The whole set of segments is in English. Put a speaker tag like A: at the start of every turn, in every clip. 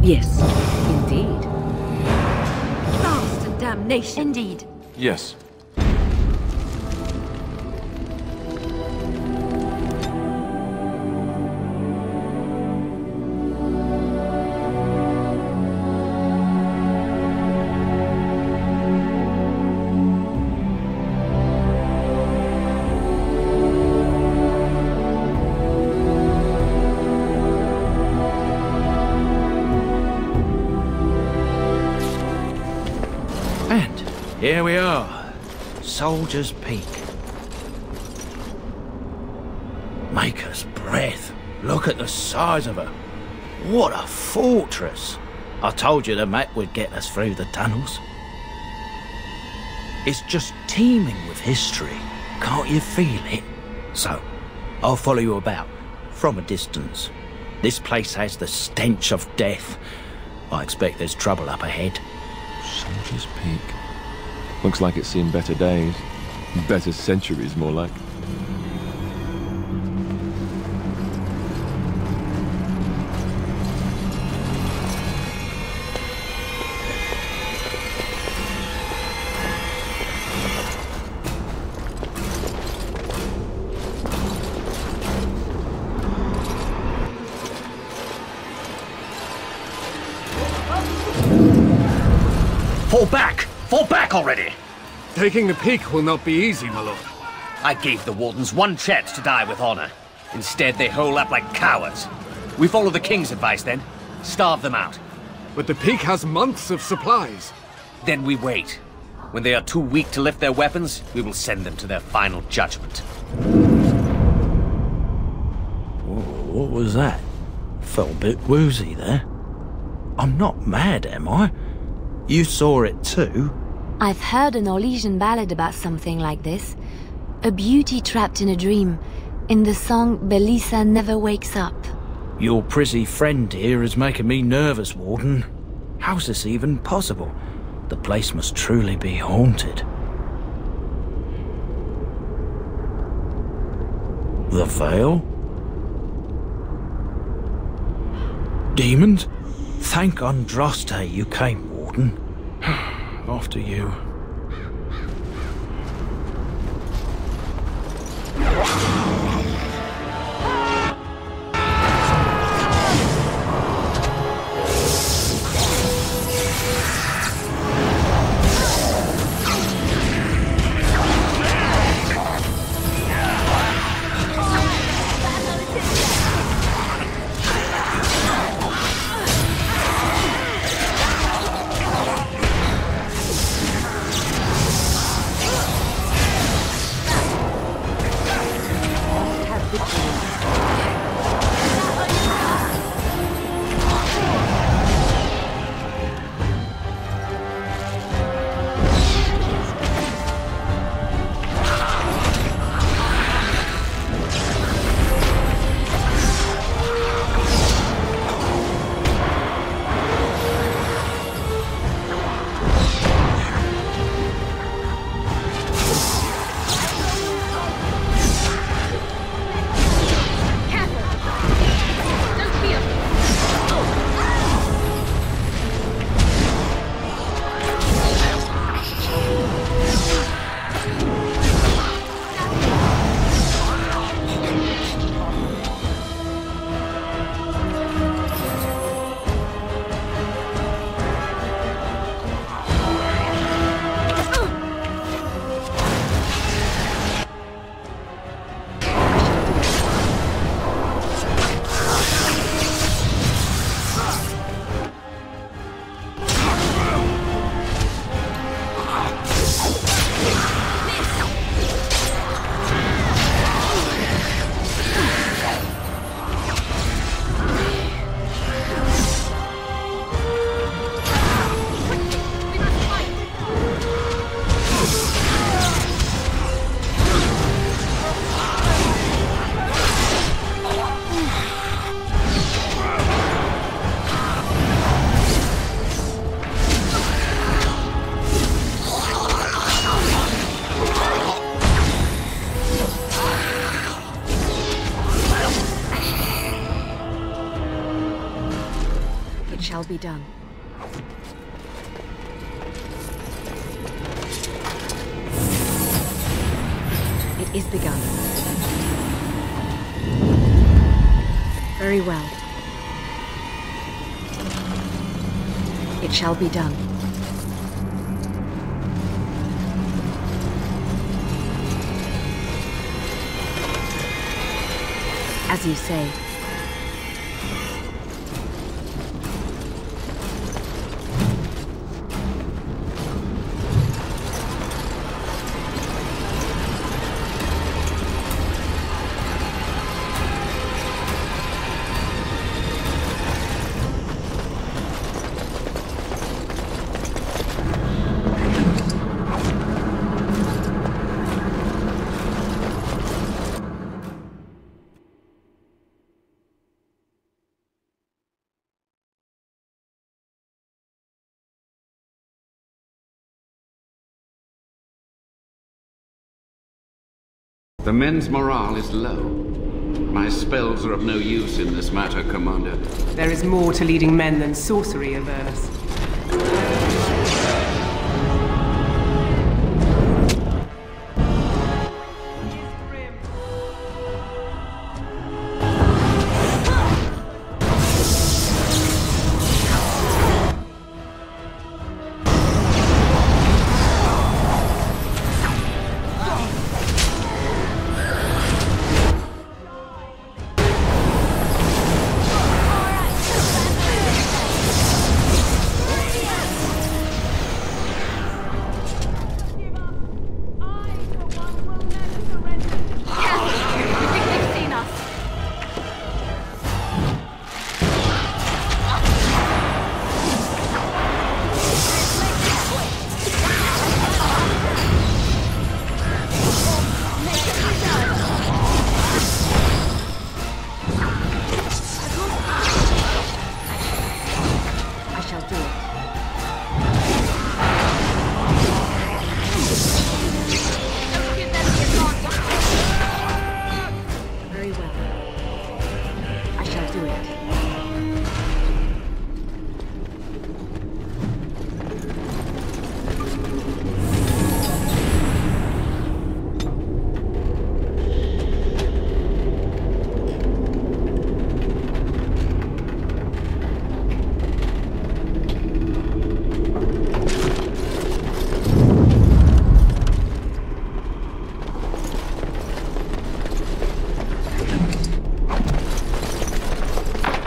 A: Yes, indeed. Fast and damnation.
B: Indeed.
C: Yes.
D: Here we are, Soldier's Peak. Maker's breath. Look at the size of her. What a fortress. I told you the map would get us through the tunnels. It's just teeming with history. Can't you feel it? So, I'll follow you about, from a distance. This place has the stench of death. I expect there's trouble up ahead.
C: Soldier's Peak. Looks like it's seen better days. Better centuries, more like.
E: Fall back! Fall back already!
F: Taking the peak will not be easy, my lord.
E: I gave the Wardens one chance to die with honor. Instead, they hole up like cowards. We follow the King's advice then. Starve them out.
F: But the peak has months of supplies.
E: Then we wait. When they are too weak to lift their weapons, we will send them to their final judgment.
D: Whoa, what was that? Felt a bit woozy there. I'm not mad, am I? You saw it too?
B: I've heard a Norwegian ballad about something like this. A beauty trapped in a dream. In the song, Belisa never wakes up.
D: Your prissy friend here is making me nervous, Warden. How's this even possible? The place must truly be haunted. The Veil? Demons? Thank Andraste you came, Warden. After you.
B: shall be done. It is begun. Very well. It shall be done. As you say.
G: The men's morale is low. My spells are of no use in this matter, Commander.
H: There is more to leading men than sorcery, Avernus.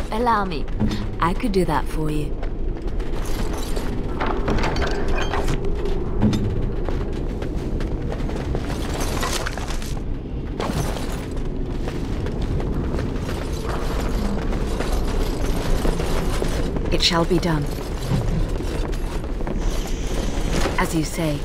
B: Allow me. I could do that for you. It shall be done. As you say.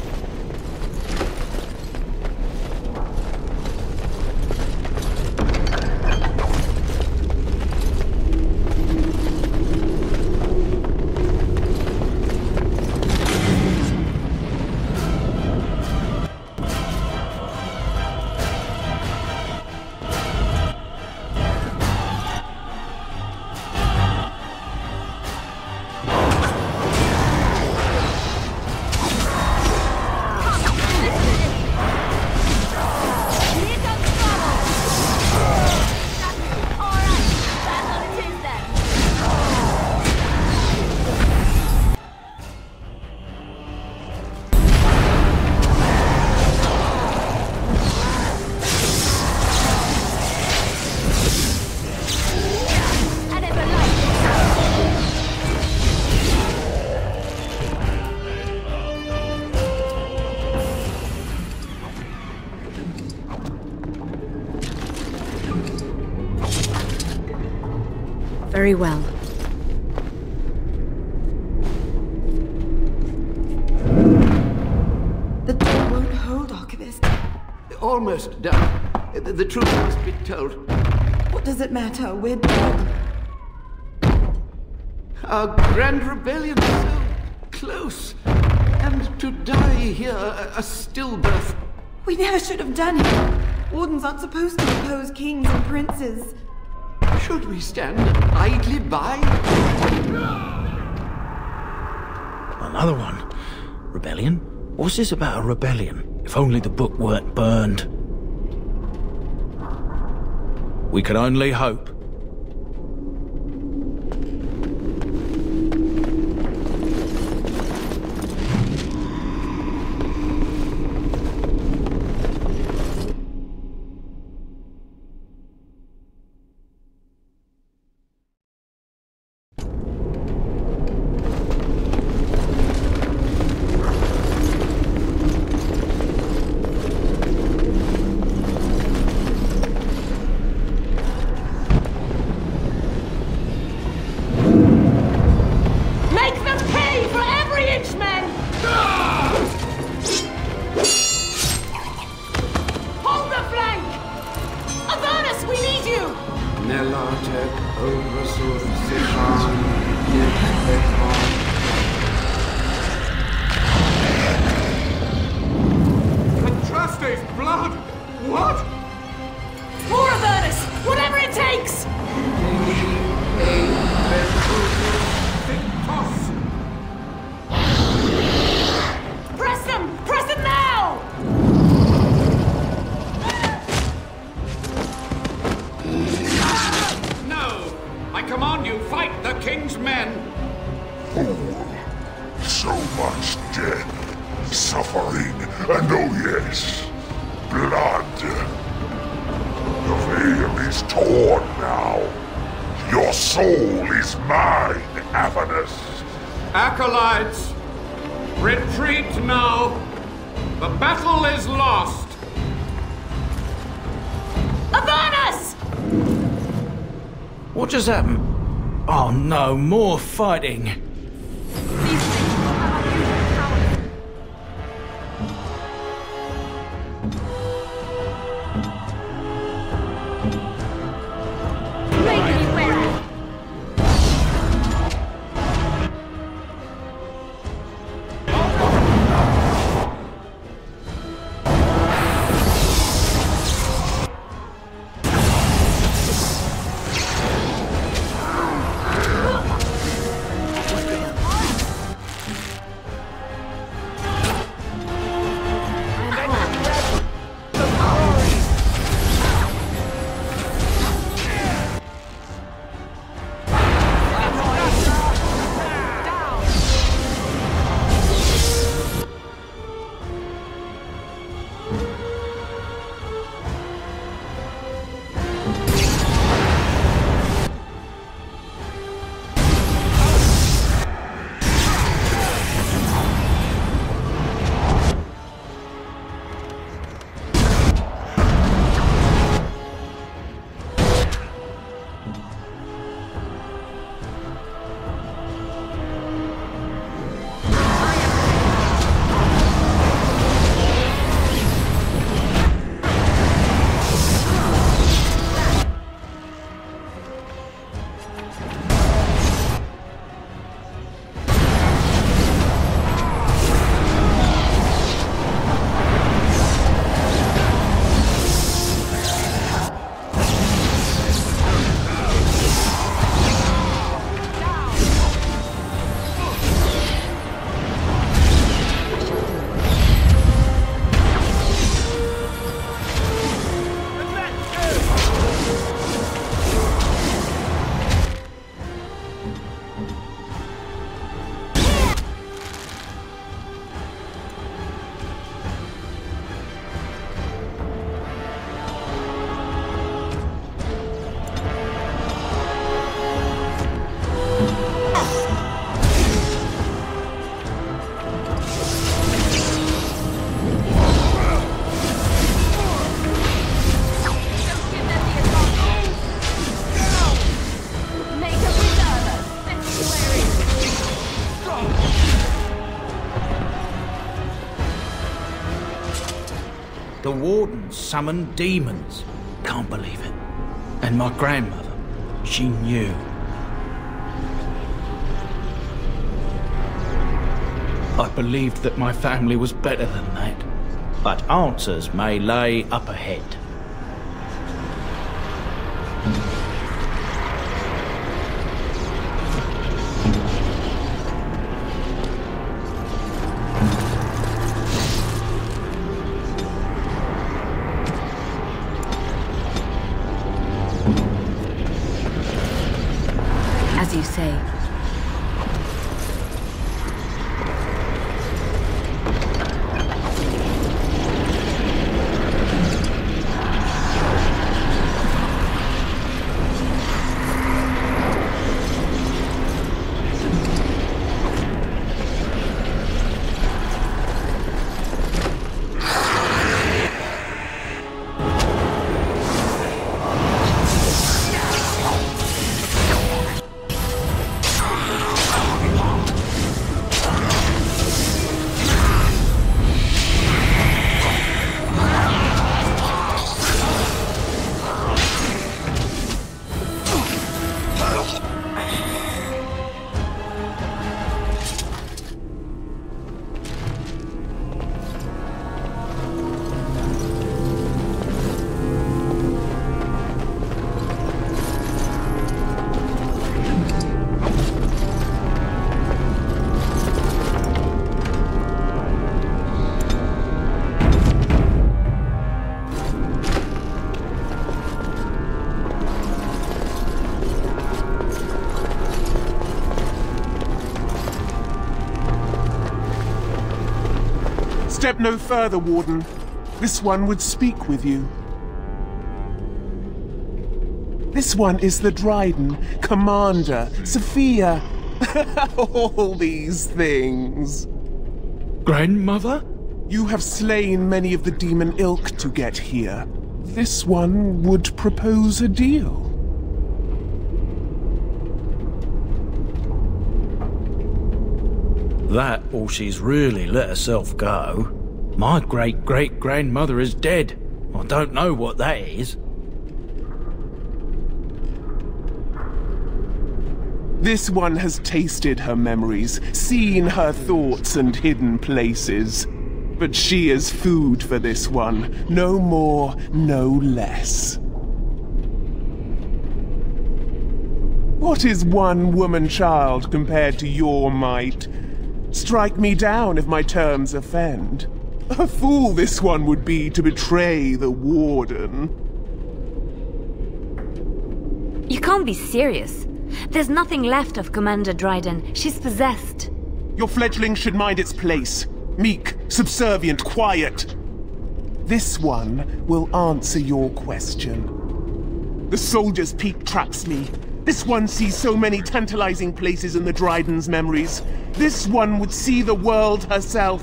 B: Very well.
I: The door won't hold, Archivist.
G: Almost done. The truth must be told.
I: What does it matter? We're dead.
G: Our grand rebellion is so close. And to die here, a stillbirth.
I: We never should have done it. Wardens aren't supposed to oppose kings and princes.
G: Should we stand idly by?
D: another one. Rebellion? What's this about a rebellion? If only the book weren't burned. We can only hope.
F: Blood! What?
I: More of Ernest! Whatever it takes! Press them! Press them now!
F: No! I command you, fight the king's men!
J: Fool! So much death, suffering, and oh yes, blood. The veil is torn now. Your soul is mine, Avernus.
F: Acolytes, retreat now. The battle is lost.
I: Avernus!
D: What just happened? Oh no, more fighting. The wardens summoned demons. Can't believe it. And my grandmother, she knew. I believed that my family was better than that. But answers may lay up ahead.
B: As you say.
K: Step no further, Warden. This one would speak with you. This one is the Dryden, Commander, Sophia. All these things.
D: Grandmother?
K: You have slain many of the demon ilk to get here. This one would propose a deal.
D: That, or she's really let herself go. My great-great-grandmother is dead. I don't know what that is.
K: This one has tasted her memories, seen her thoughts and hidden places. But she is food for this one. No more, no less. What is one woman-child compared to your might? Strike me down if my terms offend. A fool this one would be to betray the Warden.
B: You can't be serious. There's nothing left of Commander Dryden. She's possessed.
K: Your fledgling should mind its place. Meek, subservient, quiet. This one will answer your question. The Soldier's Peak traps me. This one sees so many tantalizing places in the Dryden's memories. This one would see the world herself.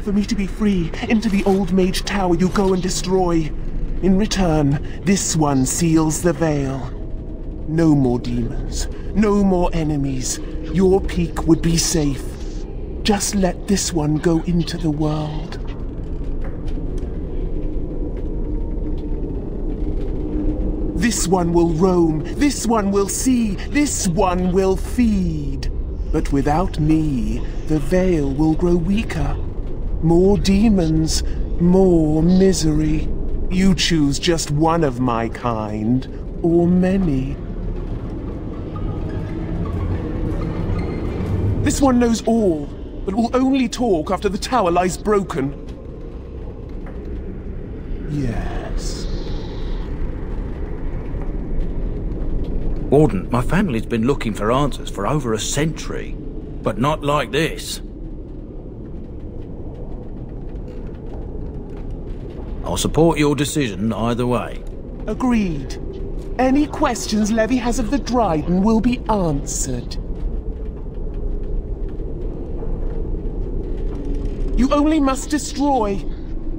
K: For me to be free, into the Old Mage Tower you go and destroy. In return, this one seals the veil. No more demons, no more enemies. Your peak would be safe. Just let this one go into the world. This one will roam, this one will see, this one will feed. But without me, the veil will grow weaker. More demons, more misery. You choose just one of my kind, or many. This one knows all, but will only talk after the tower lies broken. Yes.
D: Warden, my family's been looking for answers for over a century, but not like this. I'll support your decision either way.
K: Agreed. Any questions Levy has of the Dryden will be answered. You only must destroy.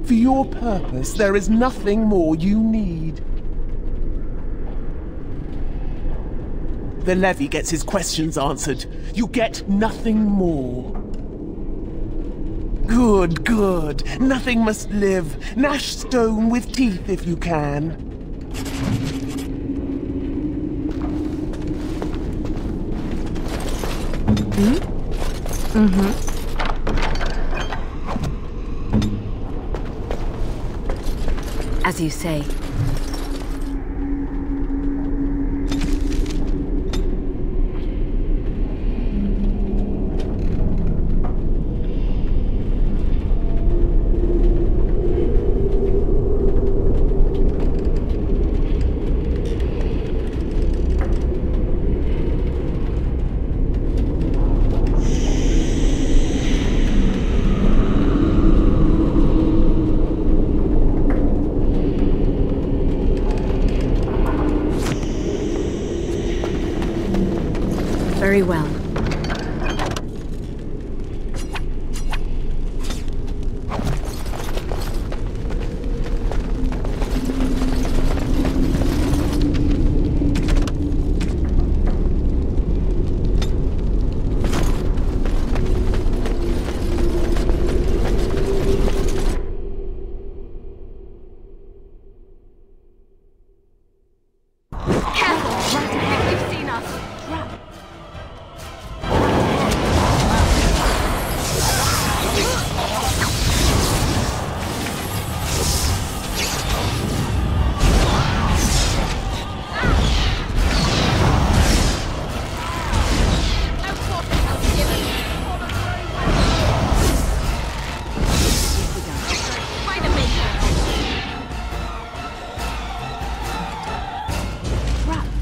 K: For your purpose, there is nothing more you need. The Levy gets his questions answered. You get nothing more. Good, good. Nothing must live. Gnash stone with teeth if you can.
B: As you say. Very well.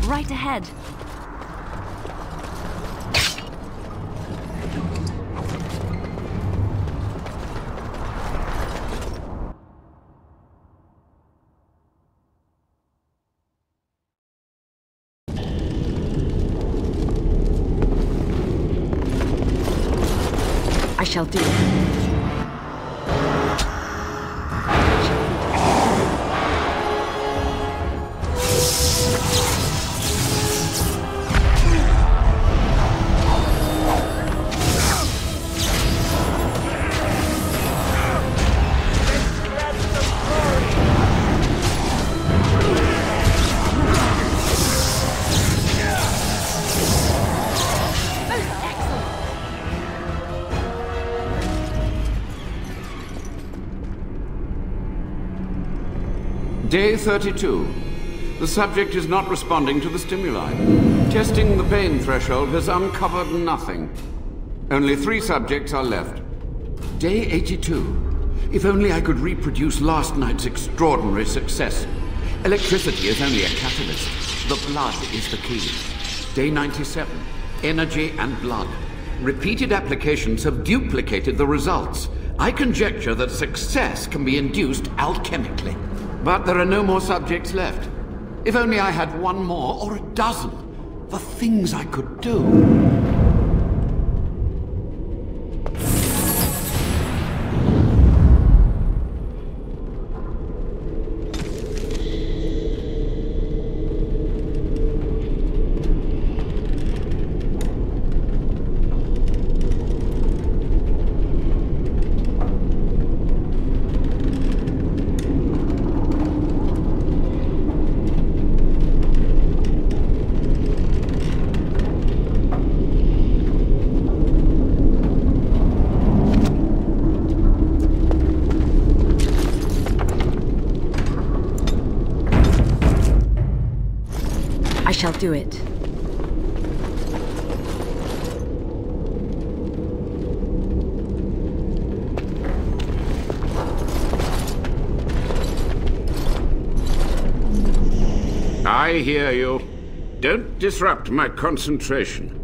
B: Right ahead. I shall do it.
F: Day 32. The subject is not responding to the stimuli. Testing the pain threshold has uncovered nothing. Only 3 subjects are left. Day 82. If only I could reproduce last night's extraordinary success. Electricity is only a catalyst. The blood is the key. Day 97. Energy and blood. Repeated applications have duplicated the results. I conjecture that success can be induced alchemically. But there are no more subjects left. If only I had one more, or a dozen. The things I could do.
B: I shall do it.
F: I hear you. Don't disrupt my concentration.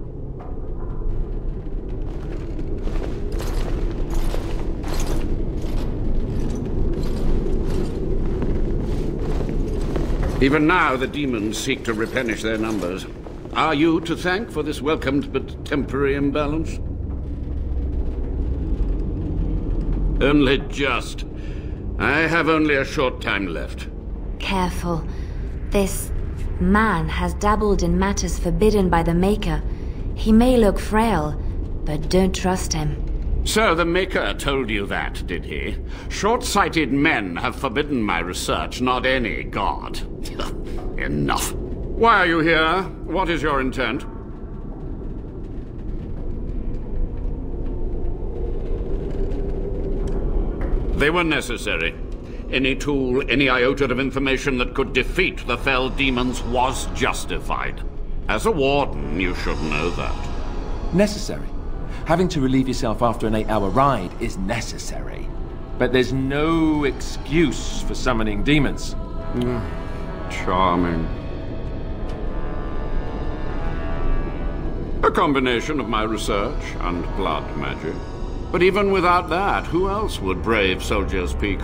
F: Even now, the demons seek to replenish their numbers. Are you to thank for this welcomed but temporary imbalance? Only just. I have only a short time left.
B: Careful. This man has dabbled in matters forbidden by the Maker. He may look frail, but don't trust him.
F: So the Maker told you that, did he? Short-sighted men have forbidden my research, not any god. Enough. Why are you here? What is your intent? They were necessary. Any tool, any iota of information that could defeat the fell demons was justified. As a warden, you should know that.
C: Necessary. Having to relieve yourself after an 8-hour ride is necessary. But there's no excuse for summoning demons.
F: Charming. A combination of my research and blood magic. But even without that, who else would brave Soldier's Peak?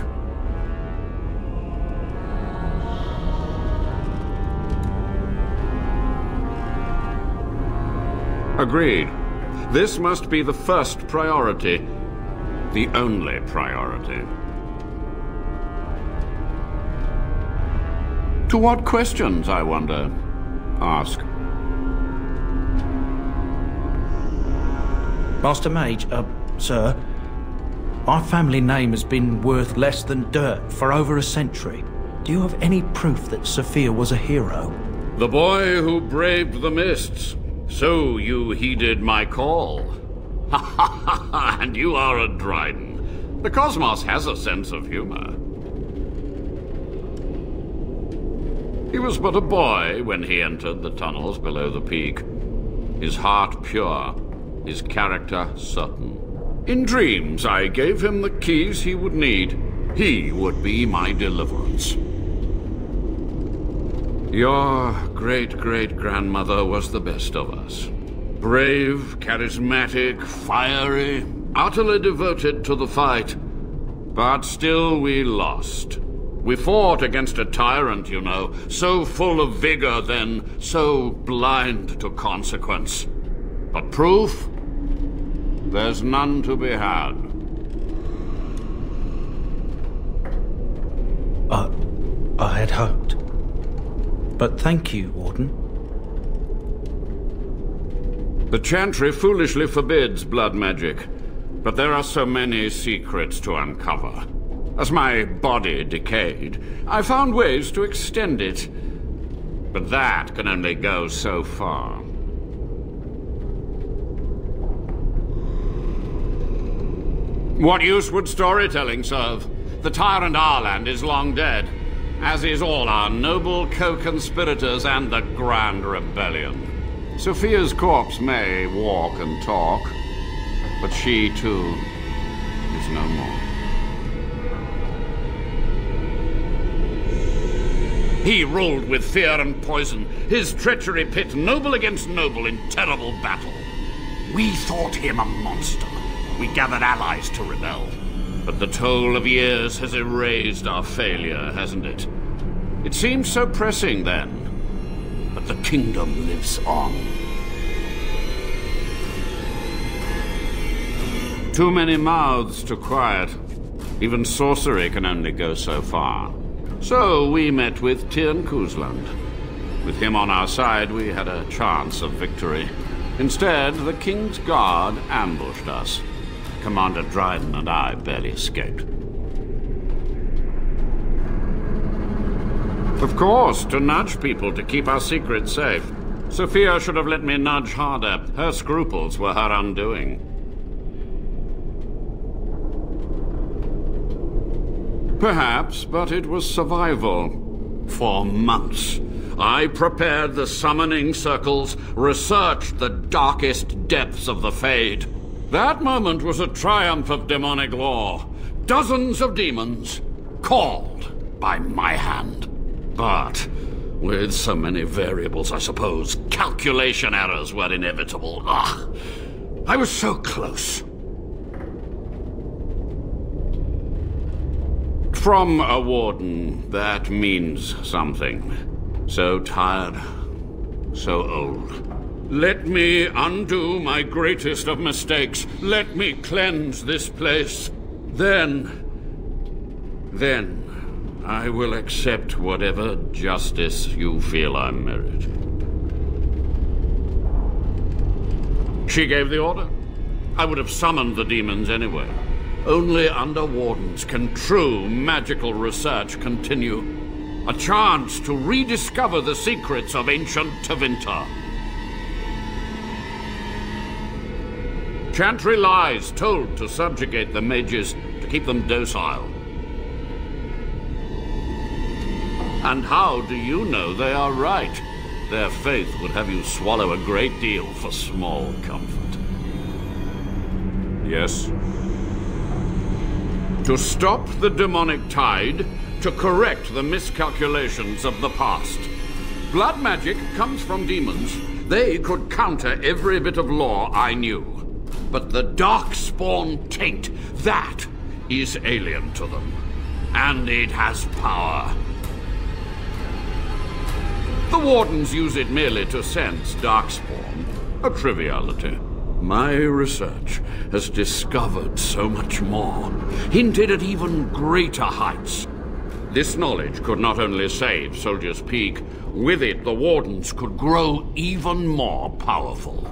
F: Agreed. This must be the first priority. The only priority. To what questions, I wonder? Ask.
D: Master Mage, sir, our family name has been worth less than dirt for over a century. Do you have any proof that Sophia was a hero?
F: The boy who braved the mists. So you heeded my call. Ha ha ha ha, and you are a Dryden. The cosmos has a sense of humor. He was but a boy when he entered the tunnels below the peak. His heart pure, his character certain. In dreams, I gave him the keys he would need. He would be my deliverance. Your great-great-grandmother was the best of us. Brave, charismatic, fiery, utterly devoted to the fight. But still we lost. We fought against a tyrant, you know, so full of vigor then, so blind to consequence. But proof? There's none to be had.
D: I had hoped. But thank you, Warden.
F: The Chantry foolishly forbids blood magic, but there are so many secrets to uncover. As my body decayed, I found ways to extend it. But that can only go so far. What use would storytelling serve? The tyrant Arland is long dead, as is all our noble co-conspirators and the Grand Rebellion. Sophia's corpse may walk and talk, but she, too, is no more. He ruled with fear and poison, his treachery pit noble against noble in terrible battle. We thought him a monster. We gathered allies to rebel. But the toll of years has erased our failure, hasn't it? It seemed so pressing then, but the kingdom lives on. Too many mouths to quiet. Even sorcery can only go so far. So we met with Tirn Kuzland. With him on our side, we had a chance of victory. Instead, the King's Guard ambushed us. Commander Dryden and I barely escaped. Of course, to nudge people to keep our secrets safe. Sophia should have let me nudge harder. Her scruples were her undoing. Perhaps, but it was survival. For months, I prepared the summoning circles, researched the darkest depths of the Fade. That moment was a triumph of demonic law. Dozens of demons, called by my hand. But with so many variables, I suppose, calculation errors were inevitable. Ugh, I was so close. From a warden, that means something. So tired, so old. Let me undo my greatest of mistakes. Let me cleanse this place. Then I will accept whatever justice you feel I merit. She gave the order. I would have summoned the demons anyway. Only under wardens can true magical research continue. A chance to rediscover the secrets of ancient Tevinter. Chantry lies told to subjugate the mages, to keep them docile. And how do you know they are right? Their faith would have you swallow a great deal for small comfort. Yes? To stop the demonic tide, to correct the miscalculations of the past. Blood magic comes from demons. They could counter every bit of law I knew. But the Darkspawn taint, that is alien to them. And it has power. The Wardens use it merely to sense Darkspawn. A triviality. My research has discovered so much more, hinted at even greater heights. This knowledge could not only save Soldier's Peak, with it the Wardens could grow even more powerful.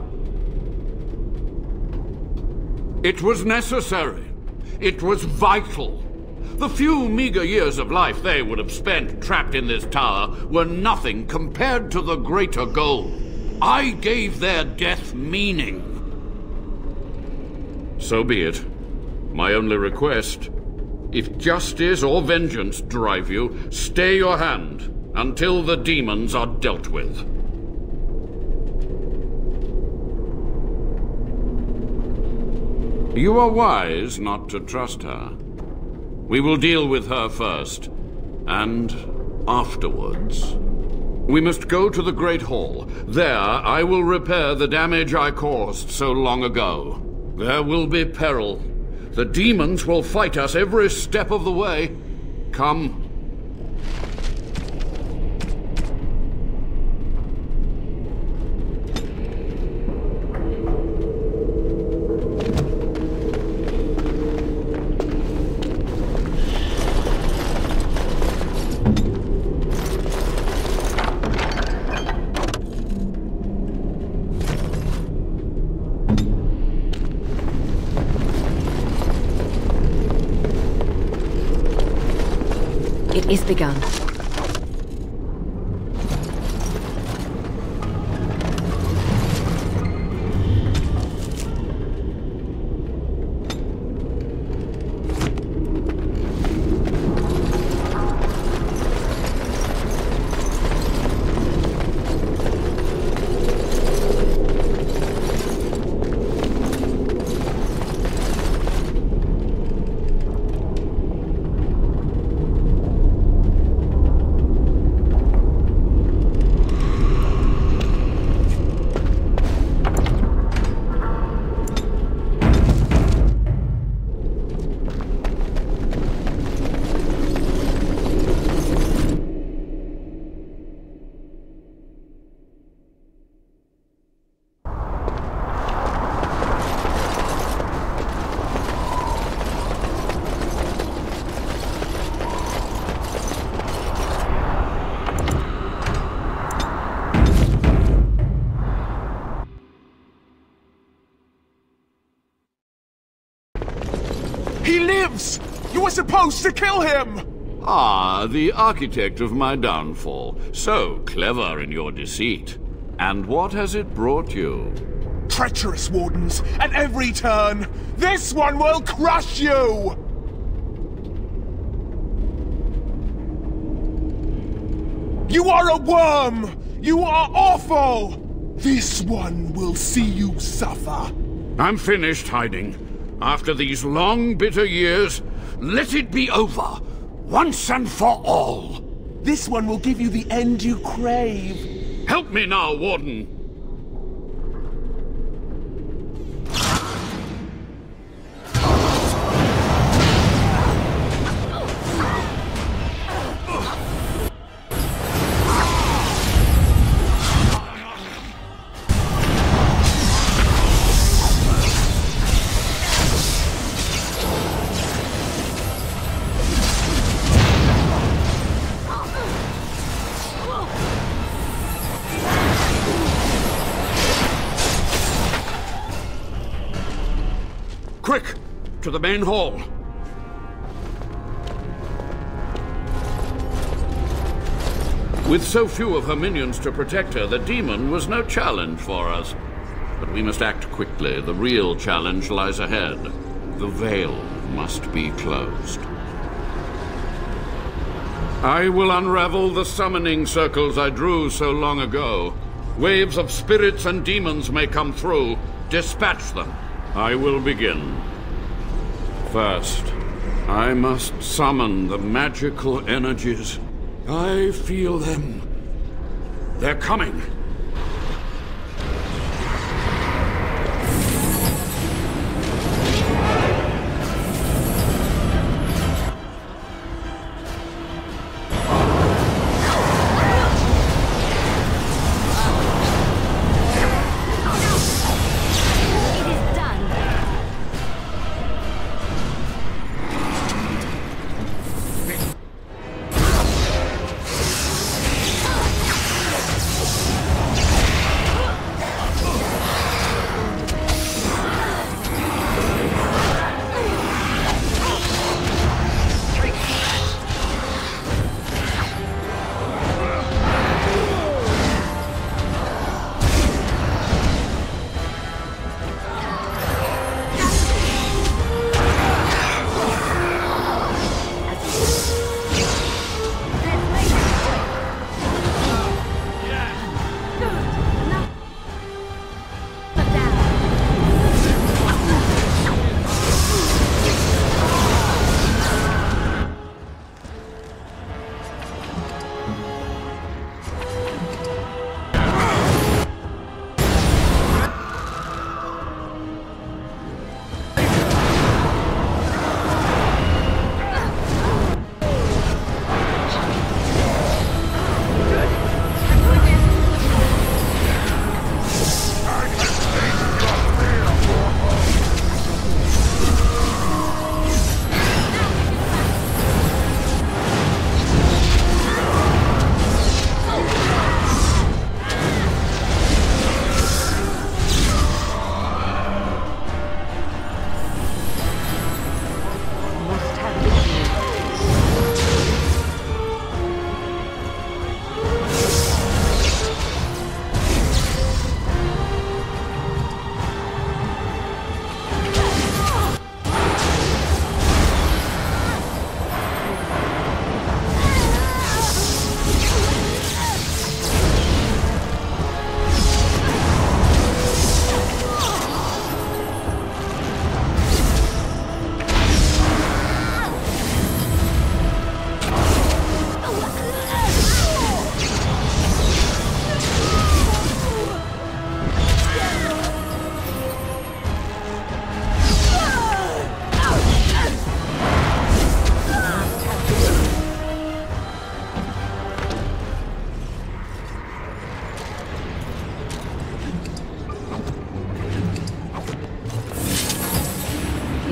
F: It was necessary. It was vital. The few meager years of life they would have spent trapped in this tower were nothing compared to the greater goal. I gave their death meaning. So be it. My only request, if justice or vengeance drive you, stay your hand until the demons are dealt with. You are wise not to trust her. We will deal with her first, and afterwards. We must go to the Great Hall. There, I will repair the damage I caused so long ago. There will be peril. The demons will fight us every step of the way. Come.
B: It is begun.
K: He lives! You were supposed to kill him!
F: Ah, the architect of my downfall. So clever in your deceit. And what has it brought you?
K: Treacherous Wardens, at every turn! This one will crush you! You are a worm! You are awful! This one will see you suffer.
F: I'm finished hiding. After these long, bitter years, let it be over, once and for all.
K: This one will give you the end you crave.
F: Help me now, Warden. Quick! To the main hall. With so few of her minions to protect her, the demon was no challenge for us. But we must act quickly. The real challenge lies ahead. The veil must be closed. I will unravel the summoning circles I drew so long ago. Waves of spirits and demons may come through. Dispatch them. I will begin. First, I must summon the magical energies. I feel them. They're coming.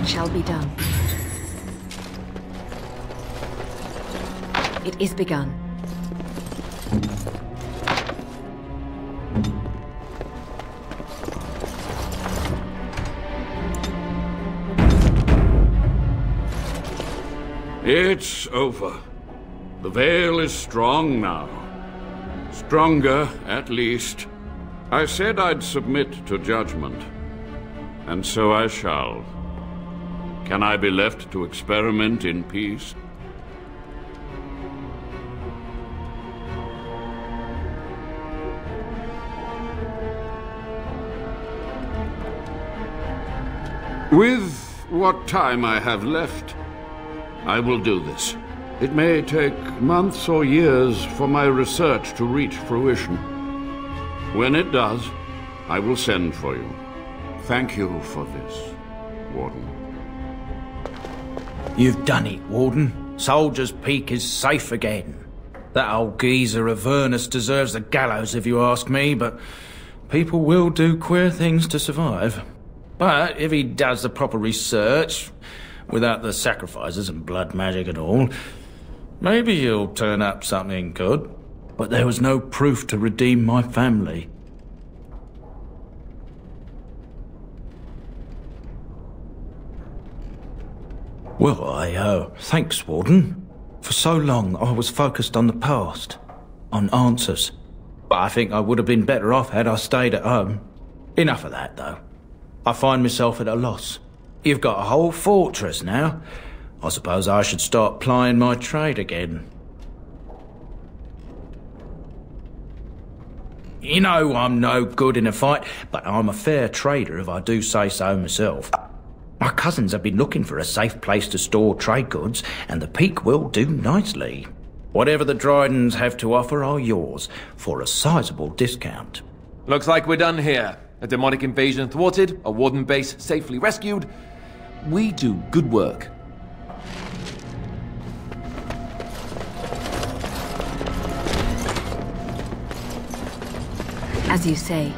B: shall be done. It is begun.
F: It's over. The veil is strong now. Stronger, at least. I said I'd submit to judgment. And so I shall. Can I be left to experiment in peace? With what time I have left, I will do this. It may take months or years for my research to reach fruition. When it does, I will send for you. Thank you for this, Warden.
D: You've done it, Warden. Soldier's Peak is safe again. That old geezer of Avernus deserves the gallows if you ask me, but people will do queer things to survive. But if he does the proper research, without the sacrifices and blood magic and all, maybe he'll turn up something good. But there was no proof to redeem my family. Well, thanks, Warden. For so long, I was focused on the past, on answers. But I think I would have been better off had I stayed at home. Enough of that, though. I find myself at a loss. You've got a whole fortress now. I suppose I should start plying my trade again. You know I'm no good in a fight, but I'm a fair trader if I do say so myself. My cousins have been looking for a safe place to store trade goods, and the Peak will do nicely. Whatever the Drydens have to offer are yours, for a sizable discount.
C: Looks like we're done here. A demonic invasion thwarted, a Warden base safely rescued. We do good work.
B: As you say.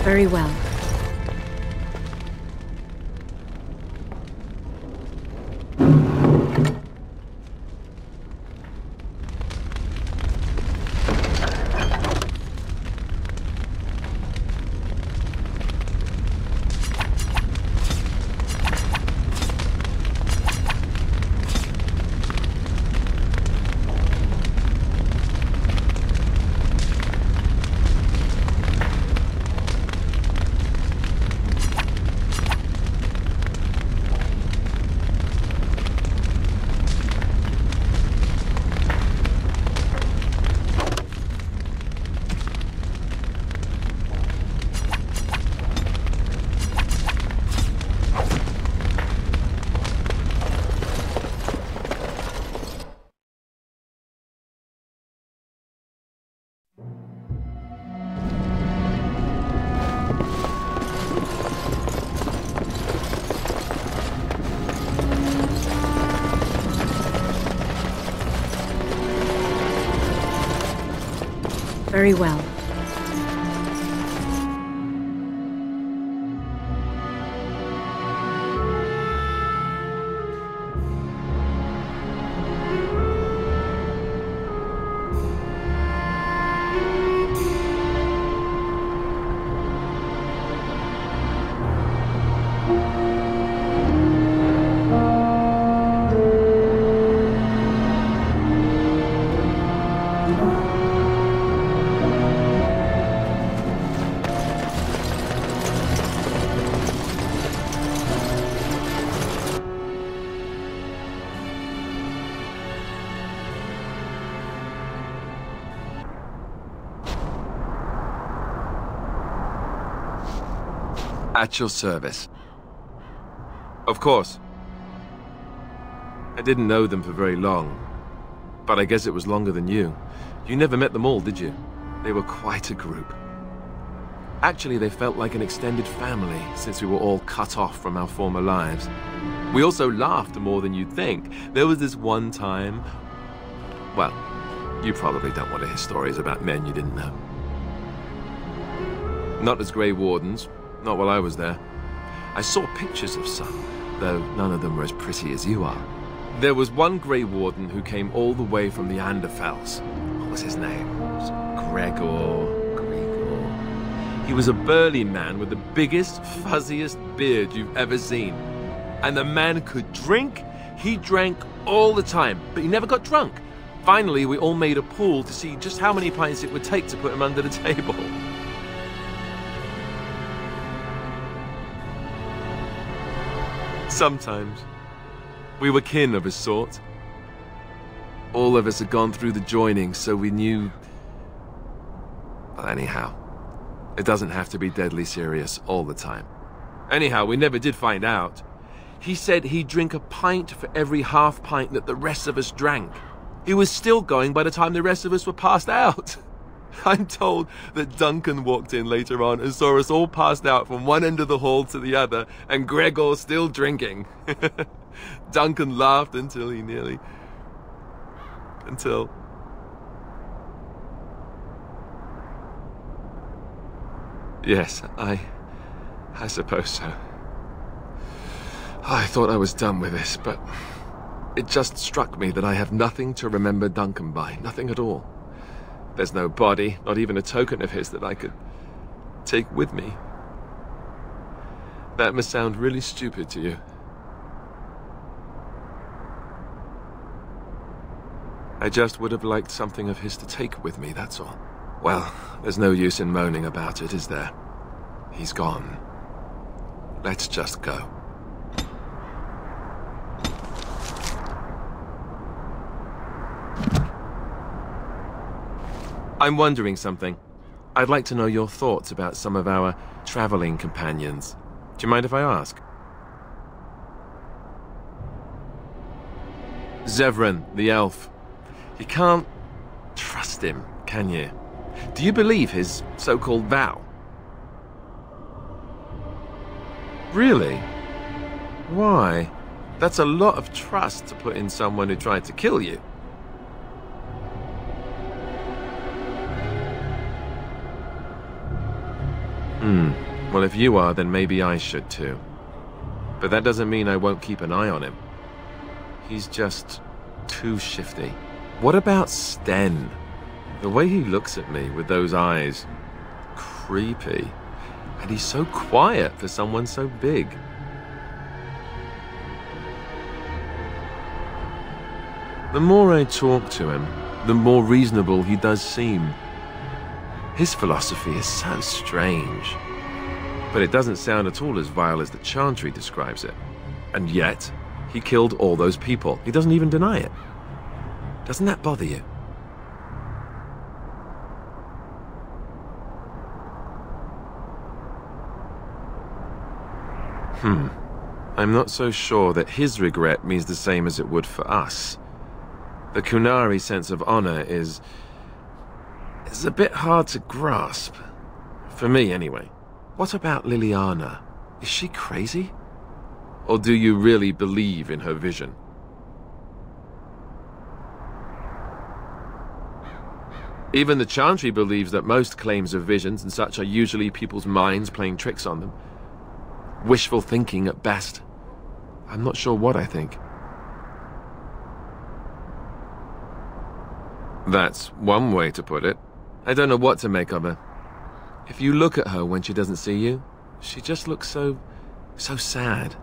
B: Very well. Very well.
C: At your service. Of course. I didn't know them for very long, but I guess it was longer than you. You never met them all, did you? They were quite a group. Actually, they felt like an extended family, since we were all cut off from our former lives. We also laughed more than you'd think. There was this one time... Well, you probably don't want to hear stories about men you didn't know. Not as Grey Wardens, not while I was there. I saw pictures of some, though none of them were as pretty as you are. There was one Grey Warden who came all the way from the Anderfels. What was his name? It was Gregor. He was a burly man with the biggest, fuzziest beard you've ever seen. And the man could drink. He drank all the time, but he never got drunk. Finally, we all made a pool to see just how many pints it would take to put him under the table. Sometimes. We were kin of a sort. All of us had gone through the joining, so we knew... Well, anyhow, it doesn't have to be deadly serious all the time. Anyhow, we never did find out. He said he'd drink a pint for every half pint that the rest of us drank. He was still going by the time the rest of us were passed out. I'm told that Duncan walked in later on and saw us all passed out from one end of the hall to the other, and Gregor still drinking. Duncan laughed until he nearly... Until... Yes, I suppose so. I thought I was done with this, but it just struck me that I have nothing to remember Duncan by, nothing at all. There's no body, not even a token of his that I could take with me. That must sound really stupid to you. I just would have liked something of his to take with me, that's all. Well, there's no use in moaning about it, is there? He's gone. Let's just go. I'm wondering something. I'd like to know your thoughts about some of our traveling companions. Do you mind if I ask? Zevran, the elf. You can't trust him, can you? Do you believe his so-called vow? Really? Why? That's a lot of trust to put in someone who tried to kill you. Well, if you are, then maybe I should too. But that doesn't mean I won't keep an eye on him. He's just too shifty. What about Sten? The way he looks at me with those eyes. Creepy. And he's so quiet for someone so big. The more I talk to him, the more reasonable he does seem. His philosophy is so strange. But it doesn't sound at all as vile as the Chantry describes it. And yet, he killed all those people. He doesn't even deny it. Doesn't that bother you? I'm not so sure that his regret means the same as it would for us. The Qunari sense of honor is a bit hard to grasp. For me, anyway. What about Liliana? Is she crazy? Or do you really believe in her vision? Even the Chantry believes that most claims of visions and such are usually people's minds playing tricks on them. Wishful thinking at best. I'm not sure what I think. That's one way to put it. I don't know what to make of her. If you look at her when she doesn't see you, she just looks so sad.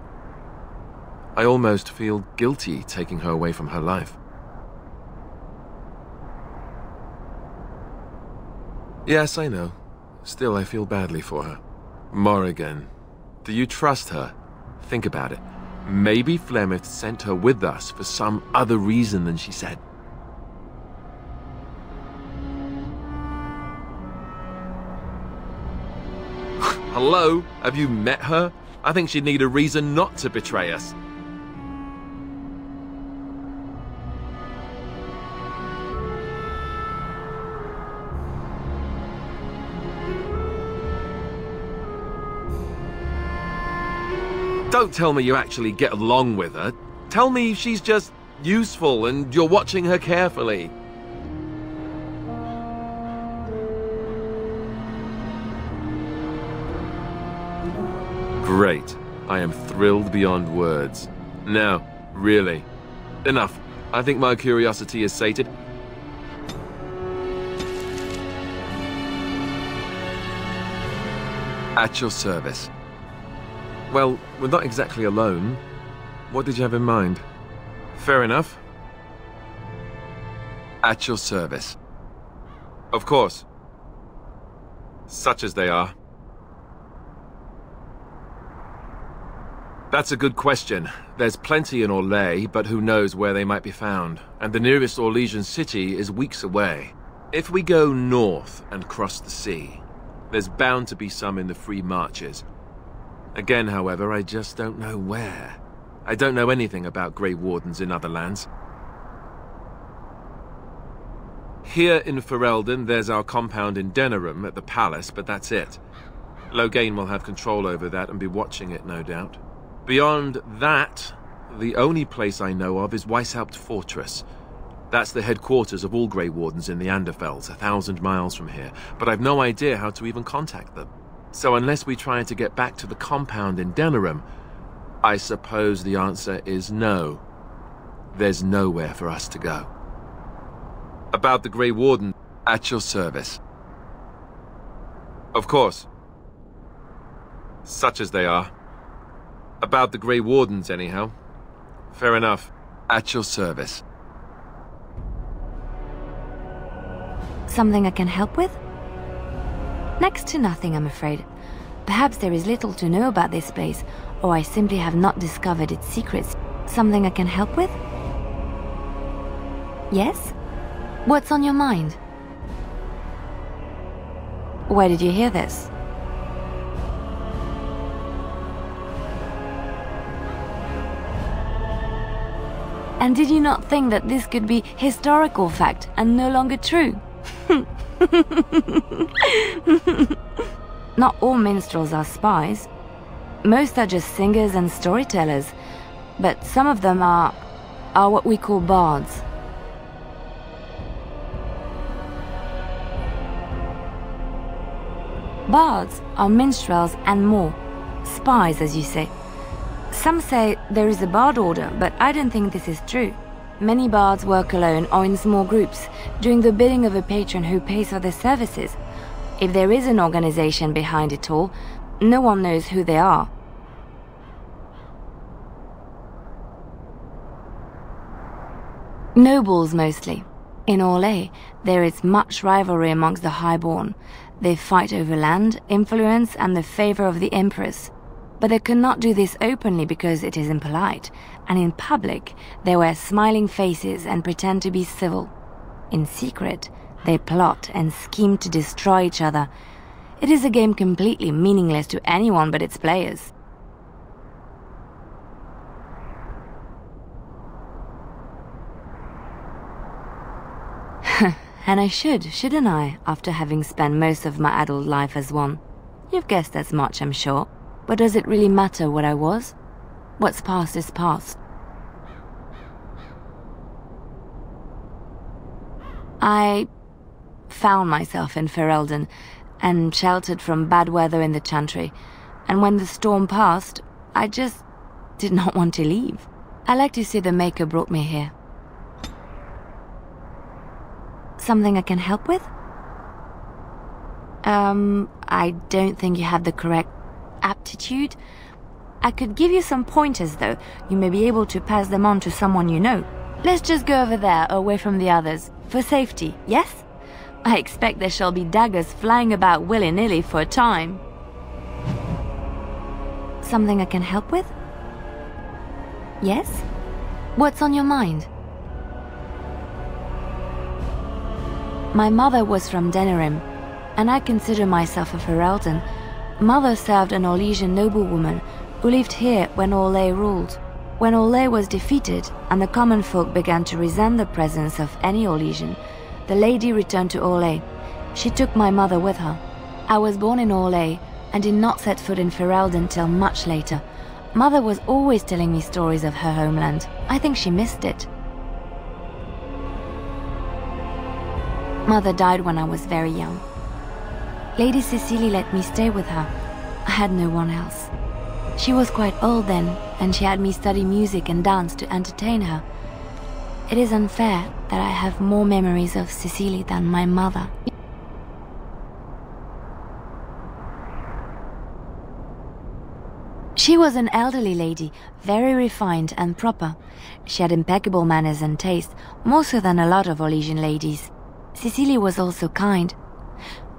C: I almost feel guilty taking her away from her life. Yes, I know. Still, I feel badly for her. Morrigan. Do you trust her? Think about it. Maybe Flemeth sent her with us for some other reason than she said. Hello? Have you met her? I think she'd need a reason not to betray us. Don't tell me you actually get along with her. Tell me she's just useful and you're watching her carefully. Great. I am thrilled beyond words. Now, really. Enough. I think my curiosity is sated. At your service. Well, we're not exactly alone. What did you have in mind? Fair enough. At your service. Of course. Such as they are. That's a good question. There's plenty in Orlais, but who knows where they might be found. And the nearest Orlesian city is weeks away. If we go north and cross the sea, there's bound to be some in the Free Marches. Again, however, I just don't know where. I don't know anything about Grey Wardens in other lands. Here in Ferelden, there's our compound in Denerim at the palace, but that's it. Loghain will have control over that and be watching it, no doubt. Beyond that, the only place I know of is Weishaupt Fortress. That's the headquarters of all Grey Wardens in the Anderfells, 1,000 miles from here, but I've no idea how to even contact them. So unless we try to get back to the compound in Denerim, I suppose the answer is no. There's nowhere for us to go. About the Grey Warden, at your service. Of course. Such as they are. About the Grey Wardens, anyhow. Fair enough. At your service.
B: Something I can help with? Next to nothing, I'm afraid. Perhaps there is little to know about this place, or I simply have not discovered its secrets. Something I can help with? Yes? What's on your mind? Where did you hear this? And did you not think that this could be historical fact and no longer true? Not all minstrels are spies. Most are just singers and storytellers, but some of them are what we call bards. Bards are minstrels and more. Spies, as you say. Some say there is a bard order, but I don't think this is true. Many bards work alone or in small groups, doing the bidding of a patron who pays for their services. If there is an organization behind it all, no one knows who they are. Nobles, mostly. In Orlais, there is much rivalry amongst the highborn. They fight over land, influence, and the favor of the empress. But they cannot do this openly because it is impolite, and in public they wear smiling faces and pretend to be civil. In secret, they plot and scheme to destroy each other. It is a game completely meaningless to anyone but its players. And I shouldn't I, after having spent most of my adult life as one? You've guessed as much, I'm sure. But does it really matter what I was? What's past is past. I found myself in Ferelden and sheltered from bad weather in the Chantry, and when the storm passed, I just did not want to leave. I like to say the Maker brought me here. Something I can help with? I don't think you have the correct aptitude. I could give you some pointers, though. You may be able to pass them on to someone you know. Let's just go over there, away from the others. For safety, yes? I expect there shall be daggers flying about willy-nilly for a time. Something I can help with? Yes? What's on your mind? My mother was from Denerim, and I consider myself a Ferelden. Mother served an Orlesian noblewoman who lived here when Orlais ruled. When Orlais was defeated and the common folk began to resent the presence of any Orlesian, the lady returned to Orlais. She took my mother with her. I was born in Orlais and did not set foot in Ferelden until much later. Mother was always telling me stories of her homeland. I think she missed it. Mother died when I was very young. Lady Cecily let me stay with her. I had no one else. She was quite old then, and she had me study music and dance to entertain her. It is unfair that I have more memories of Cecily than my mother. She was an elderly lady, very refined and proper. She had impeccable manners and taste, more so than a lot of Orlesian ladies. Cecily was also kind.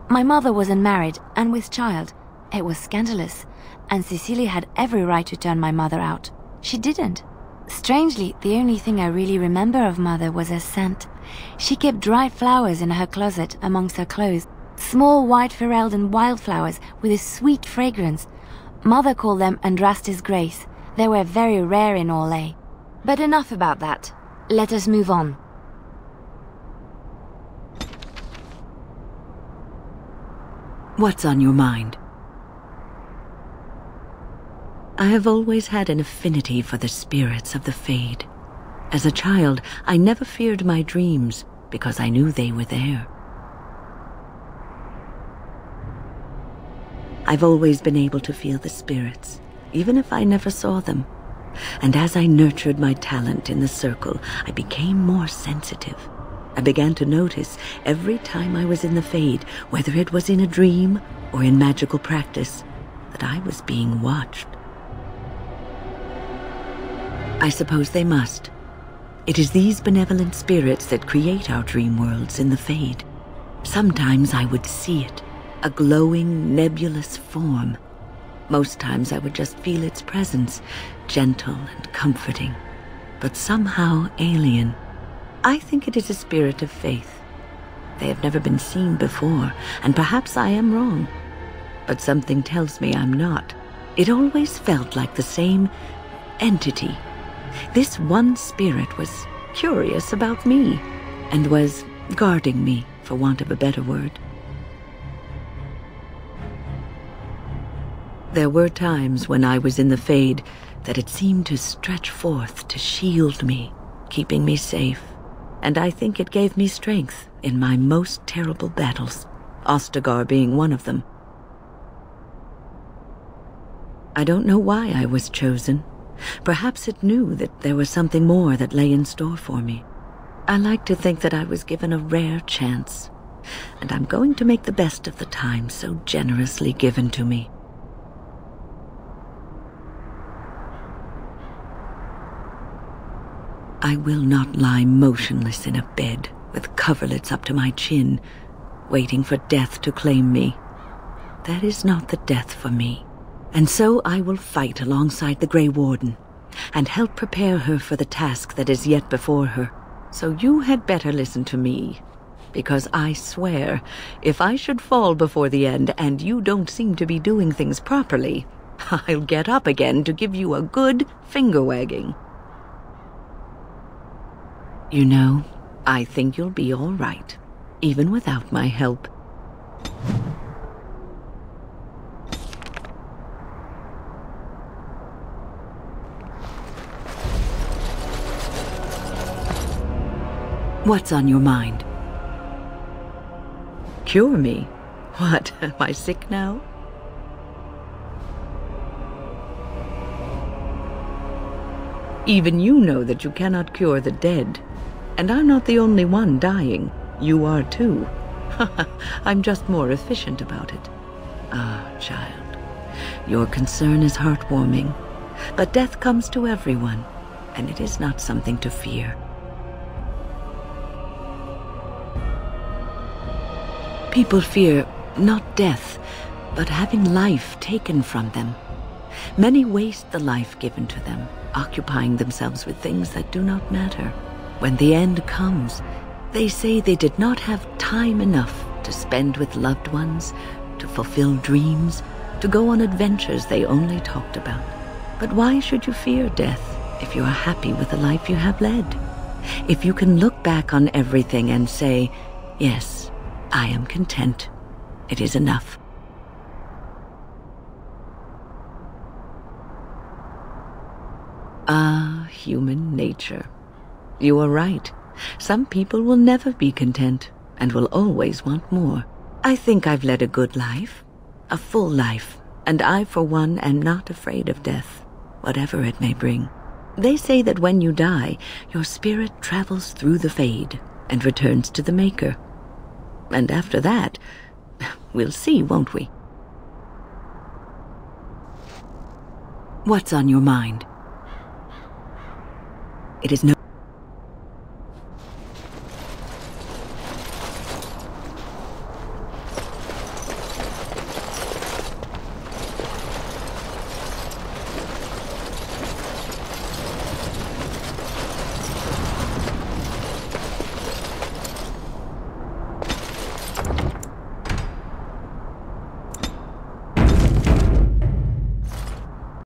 B: My mother was unmarried and with child. It was scandalous, and Cecily had every right to turn my mother out. She didn't. Strangely, the only thing I really remember of Mother was her scent. She kept dried flowers in her closet amongst her clothes, small white Ferelden wildflowers with a sweet fragrance. Mother called them Andraste's Grace. They were very rare in Orlais. But enough about that. Let us move on.
A: What's on your mind? I have always had an affinity for the spirits of the Fade. As a child, I never feared my dreams because I knew they were there. I've always been able to feel the spirits, even if I never saw them. And as I nurtured my talent in the circle, I became more sensitive. I began to notice every time I was in the Fade, whether it was in a dream or in magical practice, that I was being watched. I suppose they must. It is these benevolent spirits that create our dream worlds in the Fade. Sometimes I would see it, a glowing, nebulous form. Most times I would just feel its presence, gentle and comforting, but somehow alien. I think it is a spirit of faith. They have never been seen before, and perhaps I am wrong. But something tells me I'm not. It always felt like the same entity. This one spirit was curious about me, and was guarding me, for want of a better word. There were times when I was in the Fade that it seemed to stretch forth to shield me, keeping me safe. And I think it gave me strength in my most terrible battles, Ostagar being one of them. I don't know why I was chosen. Perhaps it knew that there was something more that lay in store for me. I like to think that I was given a rare chance, and I'm going to make the best of the time so generously given to me. I will not lie motionless in a bed with coverlets up to my chin, waiting for death to claim me. That is not the death for me. And so I will fight alongside the Grey Warden, and help prepare her for the task that is yet before her. So you had better listen to me, because I swear, if I should fall before the end and you don't seem to be doing things properly, I'll get up again to give you a good finger-wagging. You know, I think you'll be all right, even without my help. What's on your mind? Cure me? What, am I sick now? Even you know that you cannot cure the dead. And I'm not the only one dying. You are too. I'm just more efficient about it. Ah, child, your concern is heartwarming. But death comes to everyone, and it is not something to fear. People fear not death, but having life taken from them. Many waste the life given to them, occupying themselves with things that do not matter. When the end comes, they say they did not have time enough to spend with loved ones, to fulfill dreams, to go on adventures they only talked about. But why should you fear death if you are happy with the life you have led? If you can look back on everything and say, yes, I am content, it is enough. Ah, human nature. You are right. Some people will never be content and will always want more. I think I've led a good life, a full life, and I, for one, am not afraid of death, whatever it may bring. They say that when you die, your spirit travels through the Fade and returns to the Maker. And after that, we'll see, won't we? What's on your mind? It is no